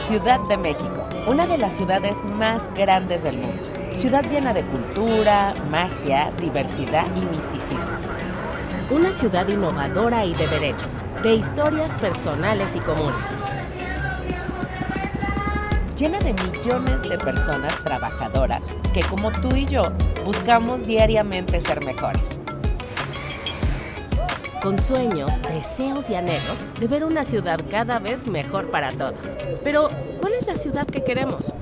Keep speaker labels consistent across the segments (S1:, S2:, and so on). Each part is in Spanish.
S1: Ciudad de México, una de las ciudades más grandes del mundo. Ciudad llena de cultura, magia, diversidad y misticismo. Una ciudad innovadora y de derechos, de historias personales y comunes. Llena de millones de personas trabajadoras que, como tú y yo, buscamos diariamente ser mejores. Con sueños, deseos y anhelos de ver una ciudad cada vez mejor para todos. Pero, ¿cuál es la ciudad que queremos?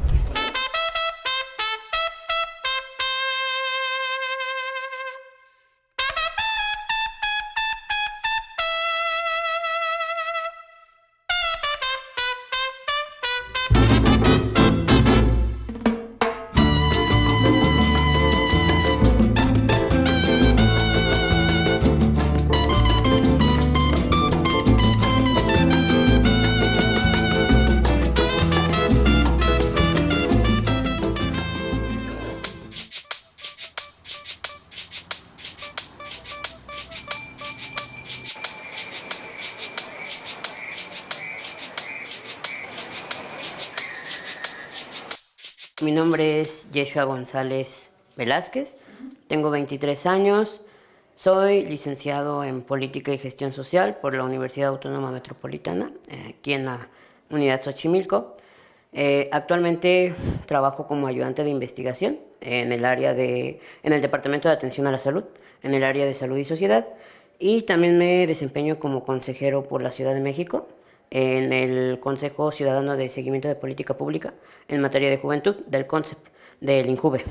S2: Mi nombre es Yeshua González Velázquez, tengo 23 años, soy licenciado en Política y Gestión Social por la Universidad Autónoma Metropolitana, aquí en la Unidad Xochimilco. Actualmente trabajo como ayudante de investigación en el Departamento de Atención a la Salud, en el área de Salud y Sociedad, y también me desempeño como consejero por la Ciudad de México, en el Consejo Ciudadano de Seguimiento de Política Pública en materia de juventud del CONCEP, del INJUVE.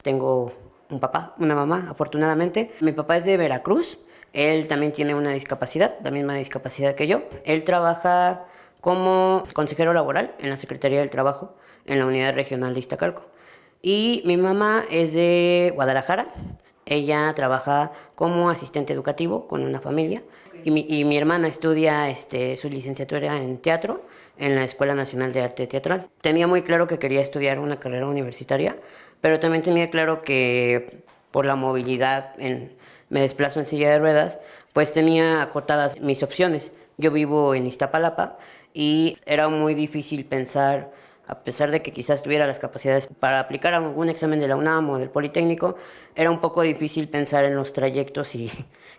S2: Tengo un papá, una mamá, afortunadamente. Mi papá es de Veracruz, él también tiene una discapacidad, la misma discapacidad que yo. Él trabaja como consejero laboral en la Secretaría del Trabajo, en la Unidad Regional de Iztacalco. Y mi mamá es de Guadalajara, ella trabaja como asistente educativo con una familia. Y mi hermana estudia su licenciatura en teatro en la Escuela Nacional de Arte Teatral. Tenía muy claro que quería estudiar una carrera universitaria, pero también tenía claro que por la movilidad, me desplazo en silla de ruedas, pues tenía acotadas mis opciones. Yo vivo en Iztapalapa y era muy difícil pensar, a pesar de que quizás tuviera las capacidades para aplicar a algún examen de la UNAM o del Politécnico, era un poco difícil pensar en los trayectos y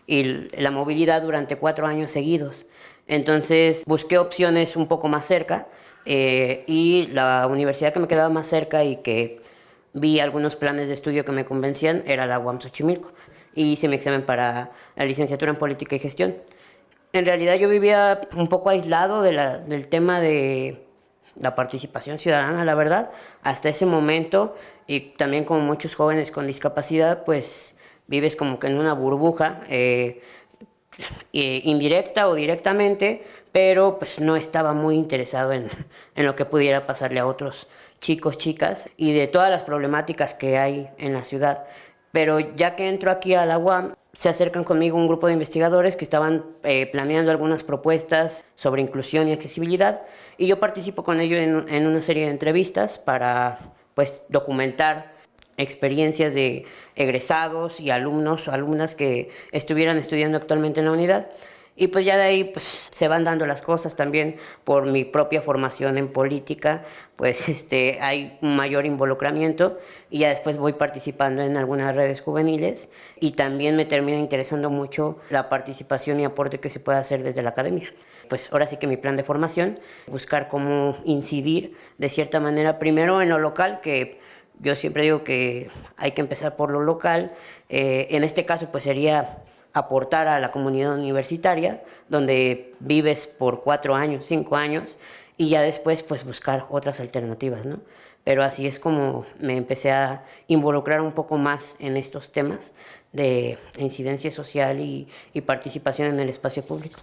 S2: la movilidad durante 4 años seguidos. Entonces busqué opciones un poco más cerca y la universidad que me quedaba más cerca y que vi algunos planes de estudio que me convencían era la UAM Xochimilco, y hice mi examen para la licenciatura en Política y Gestión. En realidad yo vivía un poco aislado del tema de la participación ciudadana, la verdad, hasta ese momento, y también como muchos jóvenes con discapacidad, pues vives como que en una burbuja, indirecta o directamente, pero pues no estaba muy interesado en lo que pudiera pasarle a otros chicos, chicas, y de todas las problemáticas que hay en la ciudad. Pero ya que entro aquí a la UAM, se acercan conmigo un grupo de investigadores que estaban planeando algunas propuestas sobre inclusión y accesibilidad, y yo participo con ellos en una serie de entrevistas para pues documentar experiencias de egresados y alumnos o alumnas que estuvieran estudiando actualmente en la unidad. Y pues ya de ahí pues se van dando las cosas. También por mi propia formación en política, pues hay un mayor involucramiento, y ya después voy participando en algunas redes juveniles, y también me termina interesando mucho la participación y aporte que se puede hacer desde la academia. Pues ahora sí que mi plan de formación, buscar cómo incidir de cierta manera, primero en lo local, que yo siempre digo que hay que empezar por lo local. En este caso pues sería aportar a la comunidad universitaria, donde vives por 4 años, 5 años, y ya después pues buscar otras alternativas, ¿no? Pero así es como me empecé a involucrar un poco más en estos temas de incidencia social y participación en el espacio público.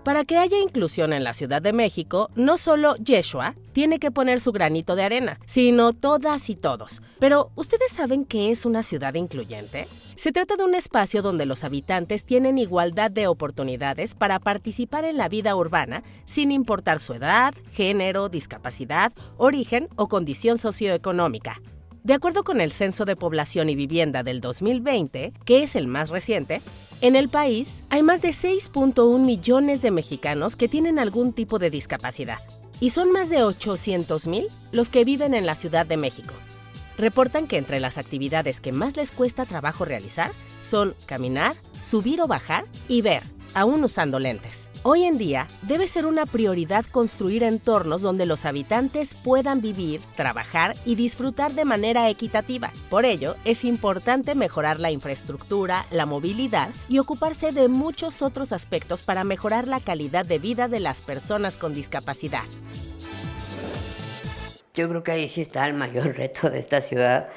S1: Para que haya inclusión en la Ciudad de México, no solo Yeshua tiene que poner su granito de arena, sino todas y todos. Pero, ¿ustedes saben qué es una ciudad incluyente? Se trata de un espacio donde los habitantes tienen igualdad de oportunidades para participar en la vida urbana sin importar su edad, género, discapacidad, origen o condición socioeconómica. De acuerdo con el Censo de Población y Vivienda del 2020, que es el más reciente, en el país hay más de 6.1 millones de mexicanos que tienen algún tipo de discapacidad, y son más de 800,000 los que viven en la Ciudad de México. Reportan que entre las actividades que más les cuesta trabajo realizar son caminar, subir o bajar y ver, aún usando lentes. Hoy en día, debe ser una prioridad construir entornos donde los habitantes puedan vivir, trabajar y disfrutar de manera equitativa. Por ello, es importante mejorar la infraestructura, la movilidad y ocuparse de muchos otros aspectos para mejorar la calidad de vida de las personas con discapacidad.
S2: Yo creo que ahí sí está el mayor reto de esta ciudad,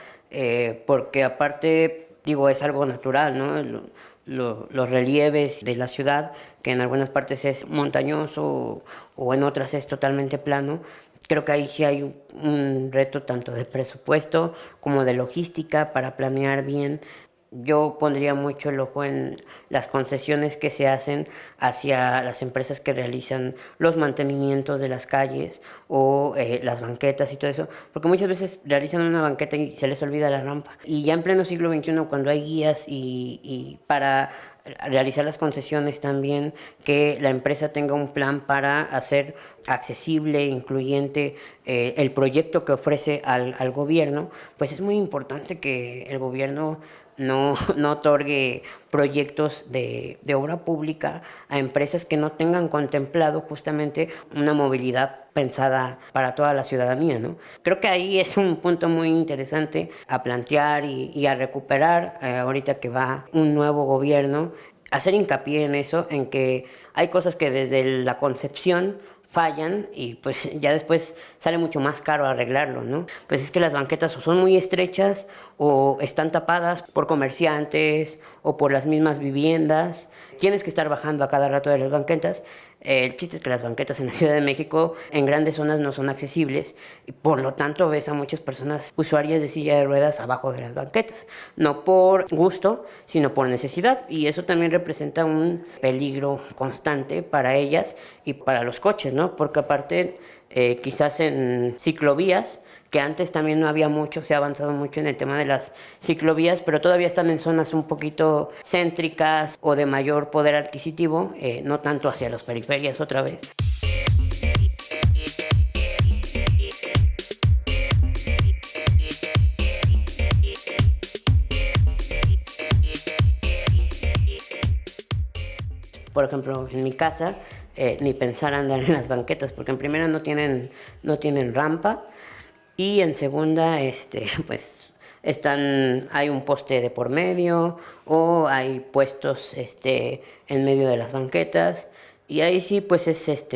S2: porque aparte, digo, es algo natural, ¿no? Los relieves de la ciudad, que en algunas partes es montañoso o en otras es totalmente plano. Creo que ahí sí hay un reto tanto de presupuesto como de logística para planear bien. Yo pondría mucho el ojo en las concesiones que se hacen hacia las empresas que realizan los mantenimientos de las calles o las banquetas y todo eso, porque muchas veces realizan una banqueta y se les olvida la rampa. Y ya en pleno siglo XXI, cuando hay guías y para realizar las concesiones también, que la empresa tenga un plan para hacer accesible, incluyente el proyecto que ofrece al gobierno, pues es muy importante que el gobierno no otorgue proyectos de obra pública a empresas que no tengan contemplado justamente una movilidad pensada para toda la ciudadanía, ¿no? Creo que ahí es un punto muy interesante a plantear y a recuperar ahorita que va un nuevo gobierno, hacer hincapié en eso, en que hay cosas que desde la concepción fallan y pues ya después sale mucho más caro arreglarlo, ¿no? Pues es que las banquetas o son muy estrechas o están tapadas por comerciantes o por las mismas viviendas. Tienes que estar bajando a cada rato de las banquetas. El chiste es que las banquetas en la Ciudad de México en grandes zonas no son accesibles y por lo tanto ves a muchas personas usuarias de silla de ruedas abajo de las banquetas, no por gusto, sino por necesidad, y eso también representa un peligro constante para ellas y para los coches, ¿no? Porque aparte quizás en ciclovías, que antes también no había mucho, se ha avanzado mucho en el tema de las ciclovías, pero todavía están en zonas un poquito céntricas o de mayor poder adquisitivo, no tanto hacia las periferias otra vez. Por ejemplo, en mi casa, ni pensar andar en las banquetas, porque en primera no tienen rampa, y en segunda, pues hay un poste de por medio o hay puestos en medio de las banquetas, y ahí sí pues es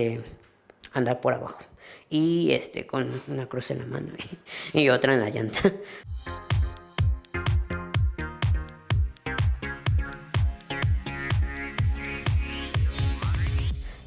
S2: andar por abajo y con una cruz en la mano y otra en la llanta.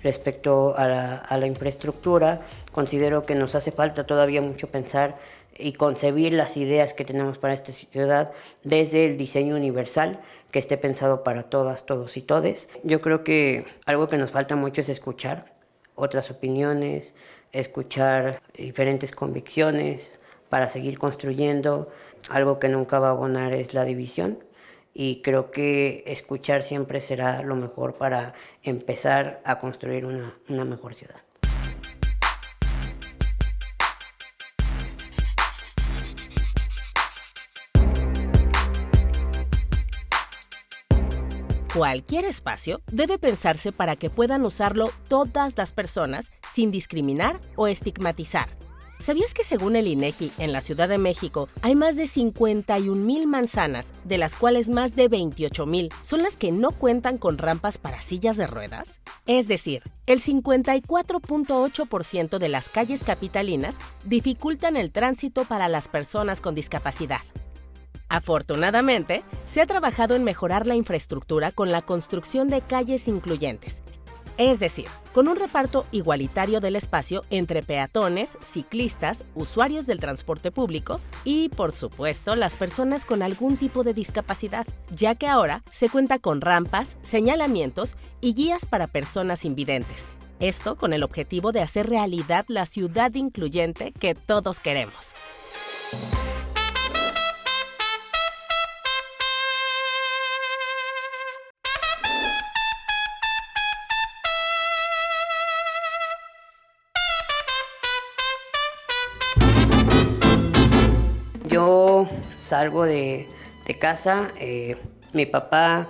S2: Respecto a la infraestructura, considero que nos hace falta todavía mucho pensar y concebir las ideas que tenemos para esta ciudad desde el diseño universal, que esté pensado para todas, todos y todes. Yo creo que algo que nos falta mucho es escuchar otras opiniones, escuchar diferentes convicciones para seguir construyendo. Algo que nunca va a abonar es la división. Y creo que escuchar siempre será lo mejor para empezar a construir una mejor ciudad.
S1: Cualquier espacio debe pensarse para que puedan usarlo todas las personas sin discriminar o estigmatizar. ¿Sabías que según el INEGI, en la Ciudad de México hay más de 51,000 manzanas, de las cuales más de 28,000 son las que no cuentan con rampas para sillas de ruedas? Es decir, el 54.8% de las calles capitalinas dificultan el tránsito para las personas con discapacidad. Afortunadamente, se ha trabajado en mejorar la infraestructura con la construcción de calles incluyentes, es decir, con un reparto igualitario del espacio entre peatones, ciclistas, usuarios del transporte público y, por supuesto, las personas con algún tipo de discapacidad, ya que ahora se cuenta con rampas, señalamientos y guías para personas invidentes. Esto con el objetivo de hacer realidad la ciudad incluyente que todos queremos.
S2: salgo de casa, mi papá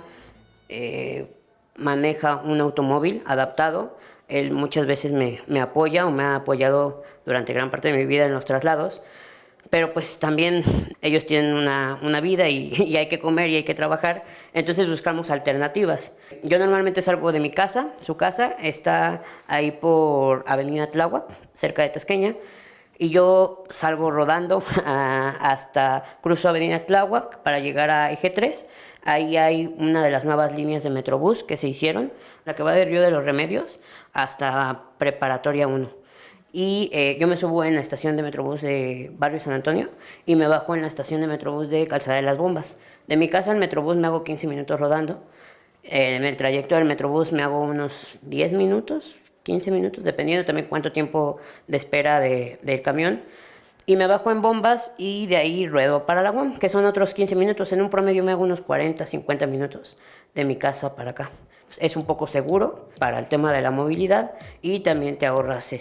S2: maneja un automóvil adaptado. Él muchas veces me apoya o me ha apoyado durante gran parte de mi vida en los traslados, pero pues también ellos tienen una vida y hay que comer y hay que trabajar, entonces buscamos alternativas. Yo normalmente salgo de mi casa, su casa está ahí por Avenida Tláhuac, cerca de Tasqueña, y yo salgo rodando hasta cruzo Avenida Tláhuac para llegar a Eje 3. Ahí hay una de las nuevas líneas de Metrobús que se hicieron, la que va de Río de los Remedios hasta Preparatoria 1. Y yo me subo en la estación de Metrobús de Barrio San Antonio y me bajo en la estación de Metrobús de Calzada de las Bombas. De mi casa al Metrobús me hago 15 minutos rodando. En el trayecto del Metrobús me hago unos 10 minutos, 15 minutos, dependiendo también cuánto tiempo de espera del camión. Y me bajo en Bombas y de ahí ruedo para la UAM, que son otros 15 minutos. En un promedio me hago unos 40, 50 minutos de mi casa para acá. Es un poco seguro para el tema de la movilidad y también te ahorras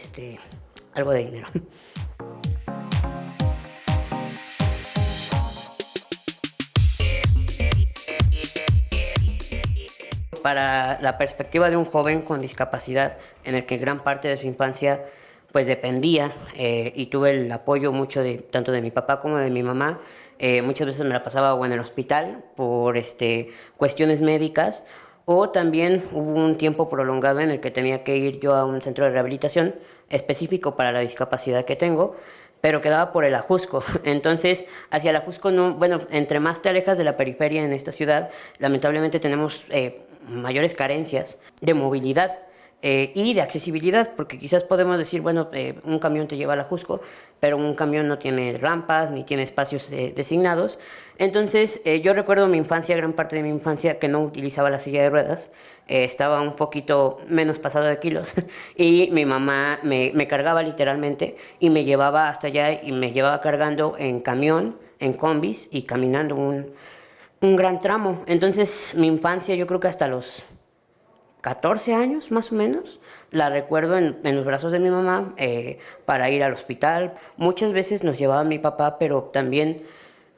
S2: algo de dinero. Para la perspectiva de un joven con discapacidad, en el que gran parte de su infancia pues dependía y tuve el apoyo mucho tanto de mi papá como de mi mamá. Muchas veces me la pasaba o en el hospital por cuestiones médicas, o también hubo un tiempo prolongado en el que tenía que ir yo a un centro de rehabilitación específico para la discapacidad que tengo, pero quedaba por el Ajusco. Entonces, hacia el Ajusco no, bueno, entre más te alejas de la periferia en esta ciudad, lamentablemente tenemos mayores carencias de movilidad. Y de accesibilidad, porque quizás podemos decir, bueno, un camión te lleva al Ajusco, pero un camión no tiene rampas ni tiene espacios designados. Entonces, yo recuerdo mi infancia, gran parte de mi infancia, que no utilizaba la silla de ruedas. Estaba un poquito menos pasado de kilos y mi mamá me cargaba literalmente y me llevaba hasta allá y me llevaba cargando en camión, en combis y caminando un gran tramo. Entonces, mi infancia, yo creo que hasta los 14 años más o menos, la recuerdo en los brazos de mi mamá para ir al hospital. Muchas veces nos llevaba mi papá, pero también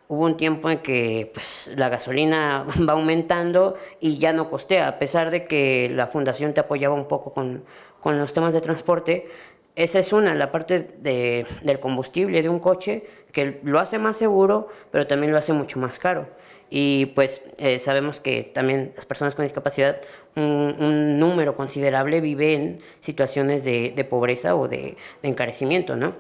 S2: hubo un tiempo en que pues, la gasolina va aumentando y ya no costea, a pesar de que la fundación te apoyaba un poco con los temas de transporte. Esa es la parte del combustible de un coche, que lo hace más seguro, pero también lo hace mucho más caro. Y pues sabemos que también las personas con discapacidad, un número considerable vive en situaciones de pobreza o de encarecimiento, ¿no?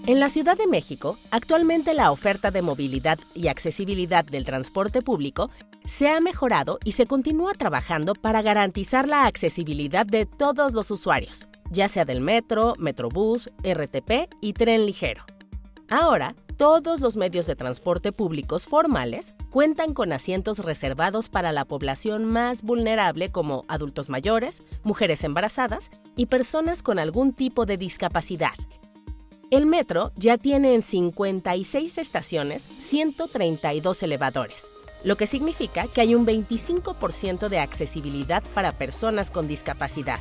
S1: En la Ciudad de México, actualmente la oferta de movilidad y accesibilidad del transporte público se ha mejorado y se continúa trabajando para garantizar la accesibilidad de todos los usuarios, ya sea del metro, metrobús, RTP y tren ligero. Ahora, todos los medios de transporte públicos formales cuentan con asientos reservados para la población más vulnerable, como adultos mayores, mujeres embarazadas y personas con algún tipo de discapacidad. El metro ya tiene en 56 estaciones 132 elevadores, lo que significa que hay un 25% de accesibilidad para personas con discapacidad.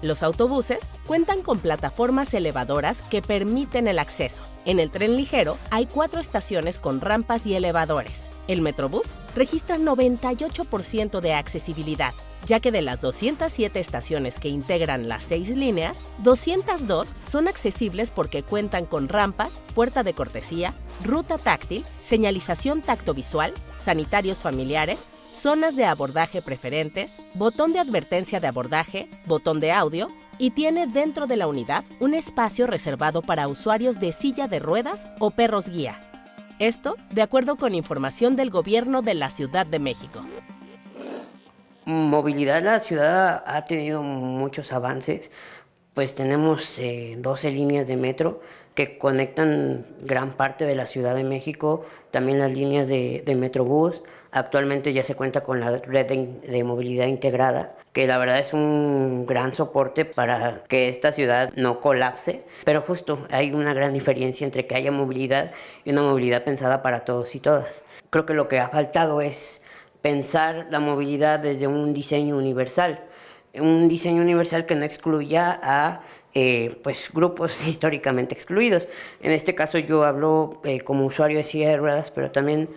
S1: Los autobuses cuentan con plataformas elevadoras que permiten el acceso. En el tren ligero hay 4 estaciones con rampas y elevadores. El Metrobús registra 98% de accesibilidad, ya que de las 207 estaciones que integran las 6 líneas, 202 son accesibles porque cuentan con rampas, puerta de cortesía, ruta táctil, señalización tactovisual, sanitarios familiares, zonas de abordaje preferentes, botón de advertencia de abordaje, botón de audio, y tiene dentro de la unidad un espacio reservado para usuarios de silla de ruedas o perros guía. Esto de acuerdo con información del Gobierno de la Ciudad de México.
S2: Movilidad, la ciudad ha tenido muchos avances. Pues tenemos 12 líneas de metro que conectan gran parte de la Ciudad de México, también las líneas de Metrobús. Actualmente ya se cuenta con la red de movilidad integrada, que la verdad es un gran soporte para que esta ciudad no colapse, pero justo hay una gran diferencia entre que haya movilidad y una movilidad pensada para todos y todas. Creo que lo que ha faltado es pensar la movilidad desde un diseño universal que no excluya a pues grupos históricamente excluidos. En este caso yo hablo como usuario de silla de ruedas, pero también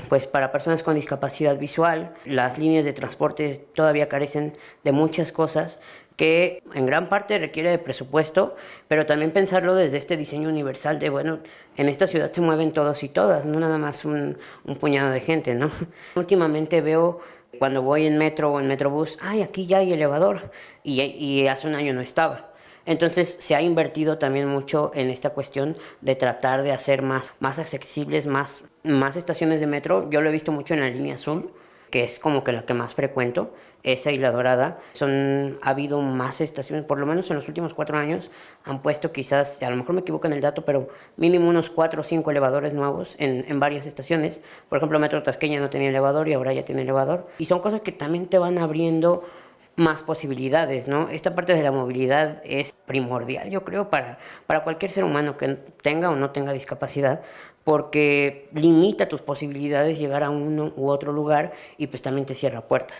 S2: pues para personas con discapacidad visual. Las líneas de transporte todavía carecen de muchas cosas que en gran parte requiere de presupuesto, pero también pensarlo desde este diseño universal de, bueno, en esta ciudad se mueven todos y todas, no nada más un puñado de gente, ¿no? Últimamente veo cuando voy en metro o en metrobús, ay, aquí ya hay elevador, y hace un año no estaba. Entonces se ha invertido también mucho en esta cuestión de tratar de hacer más accesibles, más estaciones de metro. Yo lo he visto mucho en la línea azul, que es como que la que más frecuento, esa y la dorada. Ha habido más estaciones, por lo menos en los últimos 4 años, han puesto quizás, a lo mejor me equivoco en el dato, pero mínimo unos 4 o 5 elevadores nuevos en varias estaciones. Por ejemplo, Metro Tasqueña no tenía elevador y ahora ya tiene elevador. Y son cosas que también te van abriendo más posibilidades, ¿no? Esta parte de la movilidad es primordial, yo creo, para cualquier ser humano que tenga o no tenga discapacidad, porque limita tus posibilidades llegar a uno u otro lugar y pues también te cierra puertas.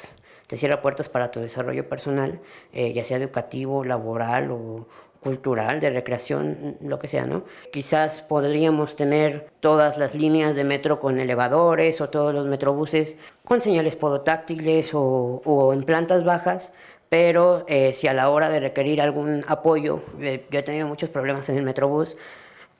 S2: Te cierra puertas para tu desarrollo personal, ya sea educativo, laboral o cultural, de recreación, lo que sea, ¿no? Quizás podríamos tener todas las líneas de metro con elevadores o todos los metrobuses con señales podotáctiles o en plantas bajas, pero si a la hora de requerir algún apoyo, yo he tenido muchos problemas en el metrobús,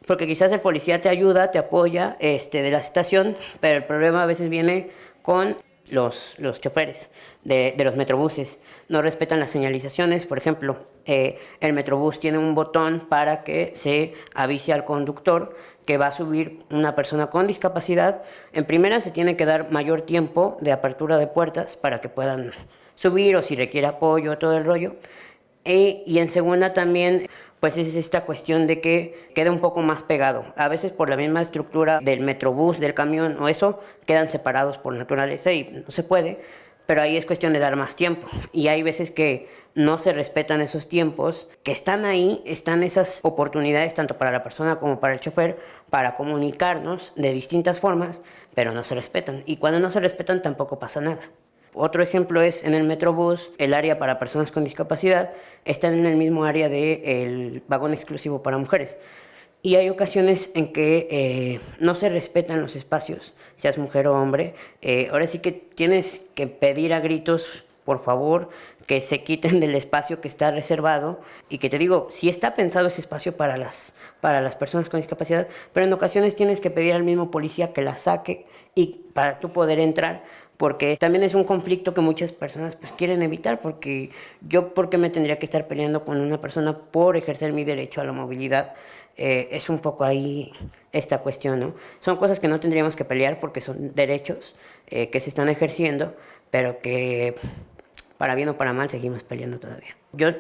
S2: porque quizás el policía te ayuda, te apoya de la estación, pero el problema a veces viene con los choferes de los metrobuses. No respetan las señalizaciones. Por ejemplo, el metrobús tiene un botón para que se avise al conductor que va a subir una persona con discapacidad. En primera se tiene que dar mayor tiempo de apertura de puertas para que puedan subir, o si requiere apoyo, todo el rollo. Y en segunda también, pues es esta cuestión de que queda un poco más pegado. A veces por la misma estructura del metrobús, del camión o eso, quedan separados por naturaleza y no se puede, pero ahí es cuestión de dar más tiempo. Y hay veces que no se respetan esos tiempos, que están ahí, están esas oportunidades tanto para la persona como para el chofer, para comunicarnos de distintas formas, pero no se respetan. Y cuando no se respetan tampoco pasa nada. Otro ejemplo es en el Metrobús, el área para personas con discapacidad está en el mismo área del vagón exclusivo para mujeres. Y hay ocasiones en que no se respetan los espacios, seas mujer o hombre. Ahora sí que tienes que pedir a gritos, por favor, que se quiten del espacio que está reservado. Y que te digo, sí está pensado ese espacio para las personas con discapacidad, pero en ocasiones tienes que pedir al mismo policía que la saque y para tú poder entrar, porque también es un conflicto que muchas personas pues quieren evitar, porque ¿por qué me tendría que estar peleando con una persona por ejercer mi derecho a la movilidad? Es un poco ahí esta cuestión, ¿no? Son cosas que no tendríamos que pelear porque son derechos que se están ejerciendo, pero que para bien o para mal seguimos peleando todavía. Yo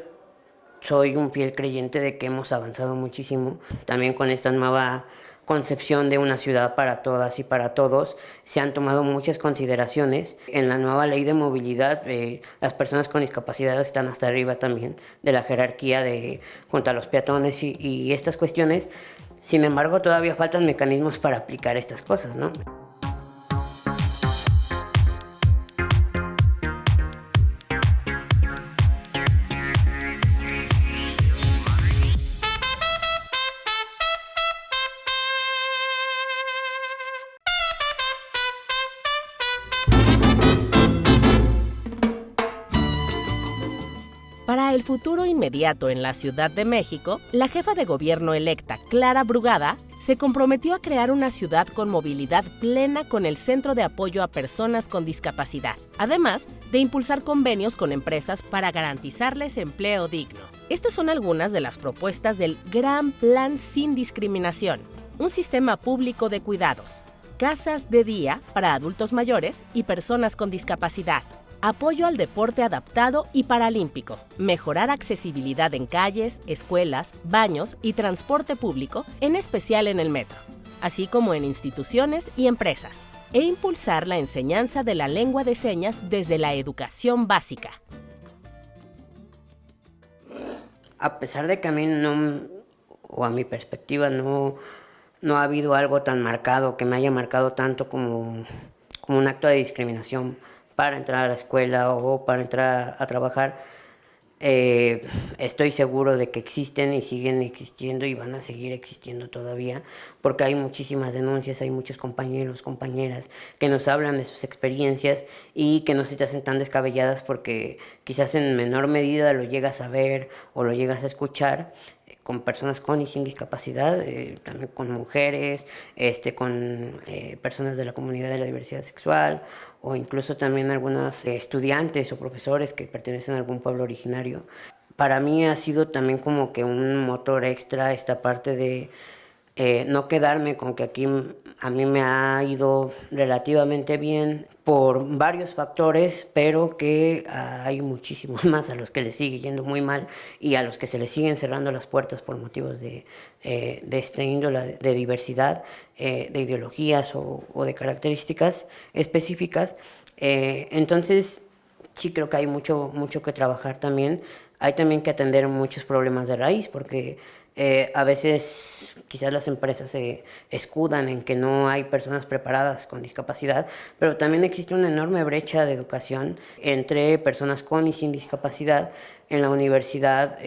S2: soy un fiel creyente de que hemos avanzado muchísimo, también con esta nueva concepción de una ciudad para todas y para todos. Se han tomado muchas consideraciones. En la nueva ley de movilidad, las personas con discapacidad están hasta arriba también de la jerarquía junto a los peatones y estas cuestiones. Sin embargo, todavía faltan mecanismos para aplicar estas cosas, ¿no?
S1: Para el futuro inmediato en la Ciudad de México, la jefa de gobierno electa, Clara Brugada, se comprometió a crear una ciudad con movilidad plena con el Centro de Apoyo a Personas con Discapacidad, además de impulsar convenios con empresas para garantizarles empleo digno. Estas son algunas de las propuestas del Gran Plan Sin Discriminación, un sistema público de cuidados, casas de día para adultos mayores y personas con discapacidad, apoyo al deporte adaptado y paralímpico, mejorar accesibilidad en calles, escuelas, baños y transporte público, en especial en el metro, así como en instituciones y empresas, e impulsar la enseñanza de la lengua de señas desde la educación básica.
S2: A pesar de que a mí no, o a mi perspectiva, no ha habido algo tan marcado, que me haya marcado tanto como como un acto de discriminación para entrar a la escuela o para entrar a trabajar. Estoy seguro de que existen y siguen existiendo y van a seguir existiendo todavía, porque hay muchísimas denuncias, hay muchos compañeros, compañeras que nos hablan de sus experiencias y que no se te hacen tan descabelladas porque quizás en menor medida lo llegas a ver o lo llegas a escuchar con personas con y sin discapacidad, también con mujeres, con personas de la comunidad de la diversidad sexual, o incluso también algunos estudiantes o profesores que pertenecen a algún pueblo originario. Para mí ha sido también como que un motor extra esta parte de no quedarme con que aquí a mí me ha ido relativamente bien por varios factores, pero que hay muchísimos más a los que les sigue yendo muy mal y a los que se les siguen cerrando las puertas por motivos de esta índole de diversidad, de ideologías o de características específicas. Entonces, sí creo que hay mucho que trabajar también. Hay también que atender muchos problemas de raíz, porque a veces quizás las empresas se escudan en que no hay personas preparadas con discapacidad, pero también existe una enorme brecha de educación entre personas con y sin discapacidad. En la universidad,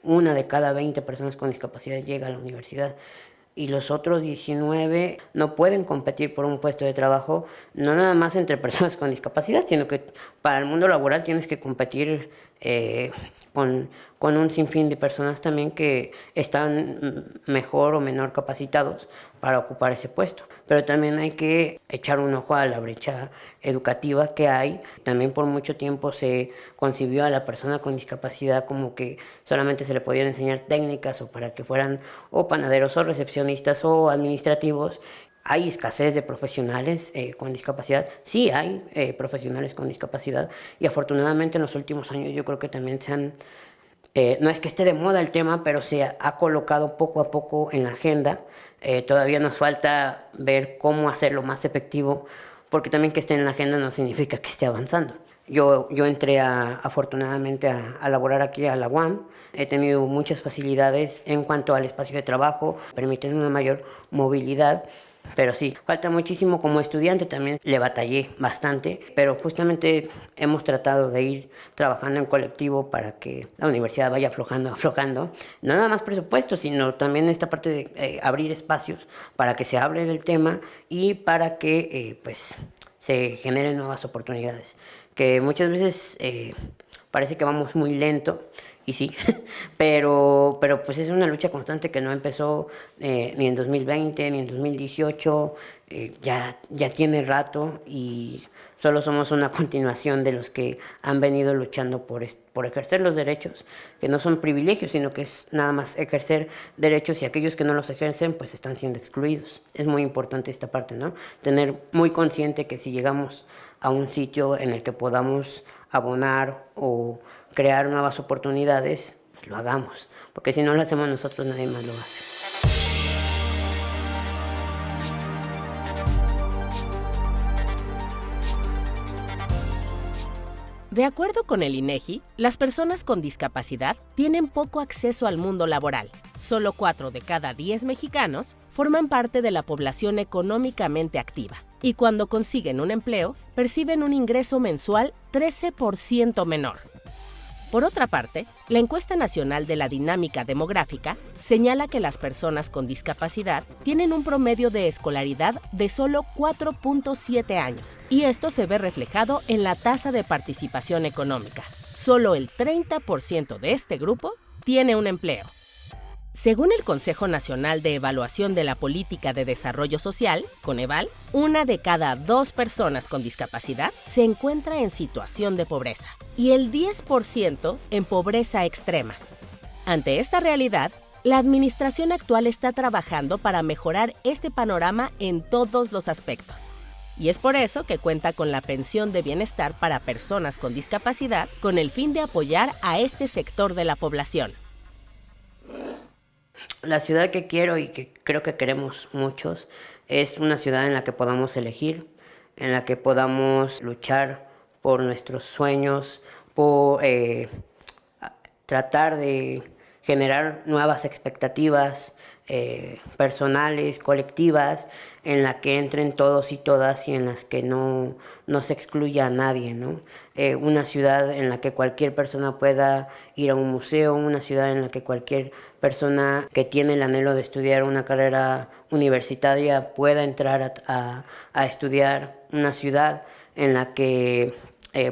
S2: una de cada 20 personas con discapacidad llega a la universidad y los otros 19 no pueden competir por un puesto de trabajo, no nada más entre personas con discapacidad, sino que para el mundo laboral tienes que competir con un sinfín de personas también que están mejor o menor capacitados para ocupar ese puesto. Pero también hay que echar un ojo a la brecha educativa que hay. También por mucho tiempo se concibió a la persona con discapacidad como que solamente se le podían enseñar técnicas o para que fueran o panaderos o recepcionistas o administrativos. Hay escasez de profesionales con discapacidad, sí hay profesionales con discapacidad y afortunadamente en los últimos años yo creo que también se han, no es que esté de moda el tema, pero se ha colocado poco a poco en la agenda. Todavía nos falta ver cómo hacerlo más efectivo, porque también que esté en la agenda no significa que esté avanzando. Yo entré afortunadamente a laborar aquí a la UAM. He tenido muchas facilidades en cuanto al espacio de trabajo, permiten una mayor movilidad. Pero sí, falta muchísimo. Como estudiante también le batallé bastante, pero justamente hemos tratado de ir trabajando en colectivo para que la universidad vaya aflojando. No nada más presupuesto, sino también esta parte de abrir espacios para que se hable del tema y para que pues se generen nuevas oportunidades. Que muchas veces parece que vamos muy lento, y sí, pero pues es una lucha constante que no empezó ni en 2020 ni en 2018, ya tiene rato y solo somos una continuación de los que han venido luchando por ejercer los derechos, que no son privilegios, sino que es nada más ejercer derechos y aquellos que no los ejercen pues están siendo excluidos. Es muy importante esta parte, ¿no? Tener muy consciente que si llegamos a un sitio en el que podamos abonar o crear nuevas oportunidades, pues lo hagamos, porque si no lo hacemos nosotros nadie más lo va a hacer.
S1: De acuerdo con el INEGI, las personas con discapacidad tienen poco acceso al mundo laboral. Solo 4 de cada 10 mexicanos forman parte de la población económicamente activa y cuando consiguen un empleo, perciben un ingreso mensual 13% menor. Por otra parte, la Encuesta Nacional de la Dinámica Demográfica señala que las personas con discapacidad tienen un promedio de escolaridad de solo 4.7 años, y esto se ve reflejado en la tasa de participación económica. Solo el 30% de este grupo tiene un empleo. Según el Consejo Nacional de Evaluación de la Política de Desarrollo Social, Coneval, 1 de cada 2 personas con discapacidad se encuentra en situación de pobreza y el 10% en pobreza extrema. Ante esta realidad, la administración actual está trabajando para mejorar este panorama en todos los aspectos. Y es por eso que cuenta con la pensión de bienestar para personas con discapacidad con el fin de apoyar a este sector de la población.
S2: La ciudad que quiero y que creo que queremos muchos es una ciudad en la que podamos elegir, en la que podamos luchar por nuestros sueños, por tratar de generar nuevas expectativas, personales, colectivas, en la que entren todos y todas y en las que no se excluya a nadie, ¿no? Una ciudad en la que cualquier persona pueda ir a un museo, una ciudad en la que cualquier persona que tiene el anhelo de estudiar una carrera universitaria pueda entrar a estudiar, una ciudad en la que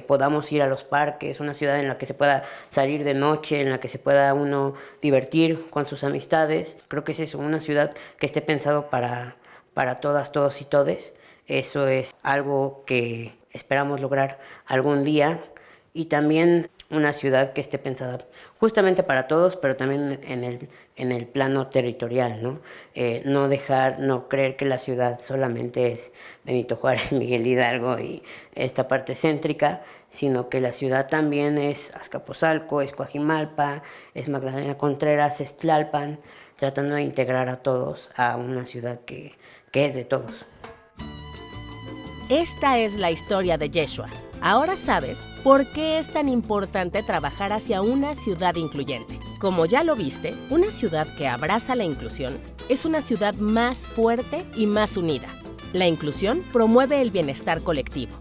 S2: podamos ir a los parques, una ciudad en la que se pueda salir de noche, en la que se pueda uno divertir con sus amistades. Creo que es eso, una ciudad que esté pensado para todas, todos y todes. Eso es algo que esperamos lograr algún día, y también una ciudad que esté pensada justamente para todos, pero también en el plano territorial, ¿no? No creer que la ciudad solamente es Benito Juárez, Miguel Hidalgo y esta parte céntrica, sino que la ciudad también es Azcapotzalco, es Coajimalpa, es Magdalena Contreras, es Tlalpan, tratando de integrar a todos a una ciudad que es de todos.
S1: Esta es la historia de Yeshua. Ahora sabes por qué es tan importante trabajar hacia una ciudad incluyente. Como ya lo viste, una ciudad que abraza la inclusión es una ciudad más fuerte y más unida. La inclusión promueve el bienestar colectivo,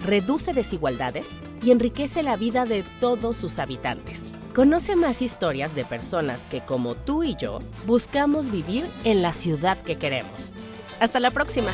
S1: reduce desigualdades y enriquece la vida de todos sus habitantes. Conoce más historias de personas que, como tú y yo, buscamos vivir en la ciudad que queremos. ¡Hasta la próxima!